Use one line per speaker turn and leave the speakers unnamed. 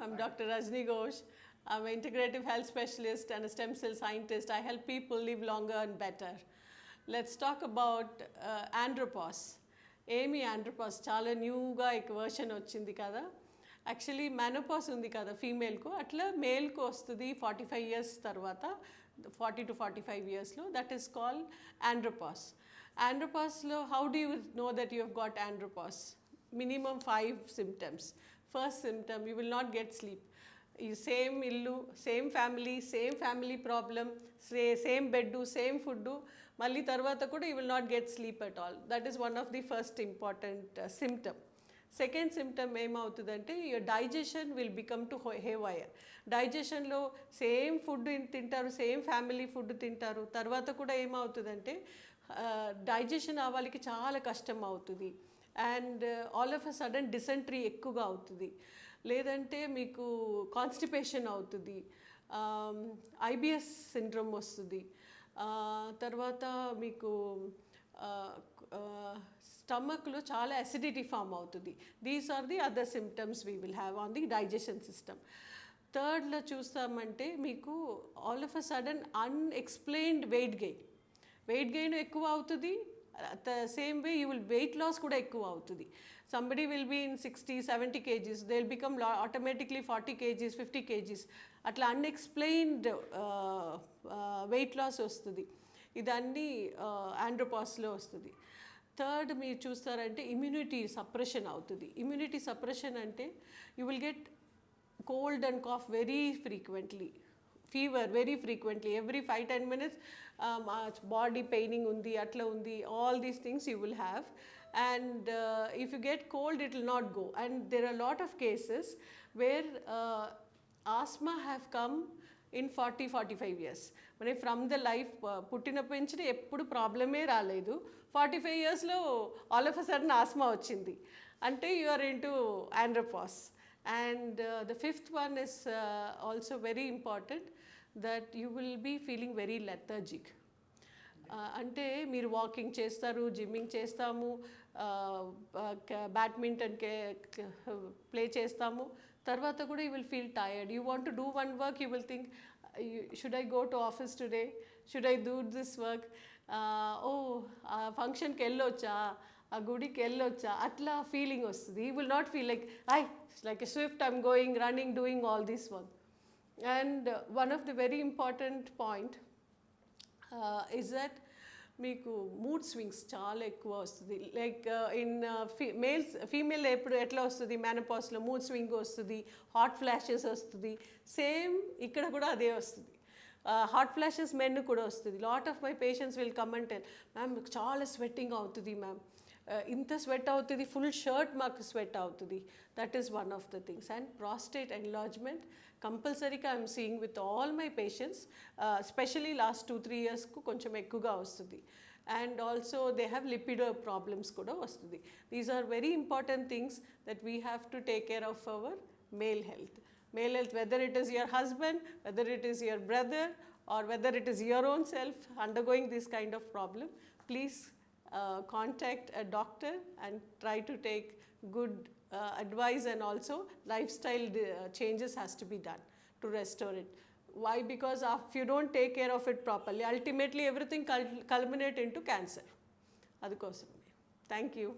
I'm Dr. Rajni Ghosh. I'm an integrative health specialist and a stem cell scientist. I help people live longer and better. Let's talk about andropause. ఏమి ఆండ్రోపాస్ చాలా న్యూగా ఒక version వచ్చింది కదా. Actually menopause ఉంది కదా ఫీమేల్కు, అట్లా మేల్కు వస్తుంది 45 years తర్వాత, 40 to 45 yearsలో. That is called andropause. ఆండ్రోపాస్లో how do you know that you have got andropause? Minimum 5 symptoms. First symptom, you will not get sleep. Same illu, same family problem, same bed, same food, malli tarvata kuda you will not get sleep at all. That is one of the first important symptom. Second symptom em avutudante, your digestion will become to haywire. Digestion lo same food tintaru, same family food tintaru, tarvata kuda em avutudante digestion avaliki chaala kashtam avutudi. And all of a sudden dysentery ఎక్కువగా అవుతుంది, లేదంటే మీకు constipation అవుతుంది, IBS syndrome వస్తుంది, తర్వాత మీకు స్టమక్లో చాలా అసిడిటీ ఫామ్ అవుతుంది. These are the other symptoms we will have on the digestion system. థర్డ్లో చూస్తామంటే మీకు all of a sudden unexplained weight gain ఎక్కువ అవుతుంది. At the same way you will weight loss kuda ekkuva avutudi. Somebody will be in 60-70 kgs, they will become automatically 40 kgs, 50 kgs. Atla unexplained weight loss vastudi. Idanni andropause lo vastudi. Third meer chustarante immunity suppression avutudi. Immunity suppression ante you will get cold and cough very frequently, fever very frequently, every 5-10 minutes body paining undi, atla undi, all these things you will have. And if you get cold it will not go. And there are a lot of cases where asthma have come in 40-45 years. Mane from the life పుట్టినప్పటి నుంచి ఎప్పుడు ప్రాబ్లమే రాలేదు, 45 yearsలో all of a sudden asthma వచ్చింది అంటే you are into andropause. And the fifth one is also very important, that you will be feeling very lethargic. అంటే మీరు walking చేస్తారు, జిమ్మింగ్ చేస్తాము, బ్యాడ్మింటన్ ప్లే చేస్తాము, తర్వాత కూడా you will feel tired. You want to do one work, you will think should I go to office today, should I do this work, ఓ ఫంక్షన్కి వెళ్ళొచ్చా, ఆ గుడికి వెళ్ళొచ్చా, అట్లా ఫీలింగ్ వస్తుంది. You will not feel like a swift, I'm going, running, doing all this work. And one of the very important point is that మీకు mood swings చాలా ఎక్కువ వస్తుంది. లైక్ ఇన్ ఫీమేల్ ఎప్పుడు ఎట్లా వస్తుంది, మెనోపాస్లో మూడ్ స్వింగ్ వస్తుంది, హాట్ ఫ్లాషెస్ వస్తుంది. సేమ్ ఇక్కడ కూడా అదే వస్తుంది. హాట్ ఫ్లాషెస్ మెన్ కూడా వస్తుంది. Lot of my patients will come and tell, ma'am చాలా స్వెట్టింగ్ అవుతుంది మ్యామ్, ఇంత స్వెట్ అవుతుంది, ఫుల్ షర్ట్ మాకు స్వెట్ అవుతుంది. That is one of the things. And prostate enlargement కంపల్సరీగా I'm seeing with all my patients, especially last 2-3 yearsకు కొంచెం ఎక్కువగా వస్తుంది. And also they have libido problems కూడా వస్తుంది. These are very important things that we have to take care of our male health. Male health, whether it is your husband, whether it is your brother, or whether it is your own self undergoing this kind of problem, please contact a doctor and try to take good advice, and also lifestyle changes has to be done to restore it. Why? Because if you don't take care of it properly, ultimately everything culminate into cancer. Adukosam. Thank you.